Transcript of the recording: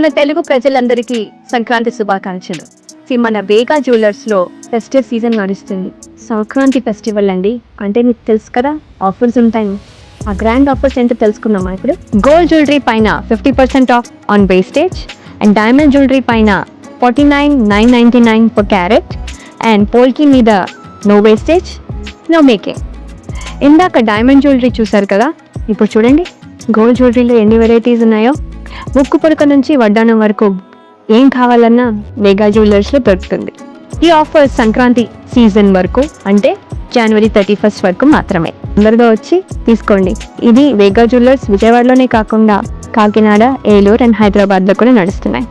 మన తెలుగు ప్రజలందరికీ సంక్రాంతి శుభాకాంక్షలు. మన వేగా జ్యువెలర్స్లో ఫెస్టివ్ సీజన్ నడుస్తుంది. సంక్రాంతి ఫెస్టివల్ అండి, అంటే మీకు తెలుసు కదా, ఆఫర్స్ ఉంటాయి. ఆ గ్రాండ్ ఆఫర్స్ ఏంటో తెలుసుకుందామా ఇప్పుడు. గోల్డ్ జ్యువెలరీ పైన 50% of on wastage, and diamond jewellery పైన 49,999 per క్యారెట్, అండ్ పోల్కి మీద నో వేస్టేజ్, నో మేకింగ్. ఇందాక డైమండ్ జ్యువెలరీ చూసారు కదా, ఇప్పుడు చూడండి గోల్డ్ జ్యువెలరీలో ఎన్ని వెరైటీస్ ఉన్నాయో. ముక్కు పుడక నుంచి వడ్డానం వరకు ఏం కావాలన్నా వేగా జ్యువెలర్స్లో దొరుకుతుంది. ఈ ఆఫర్ సంక్రాంతి సీజన్ వరకు, అంటే January 31st వరకు మాత్రమే. తొందరగా వచ్చి తీసుకోండి. ఇది వేగా జ్యువెలర్స్ విజయవాడలోనే కాకుండా కాకినాడ, ఏలూరు అండ్ హైదరాబాద్లో కూడా నడుస్తున్నాయి.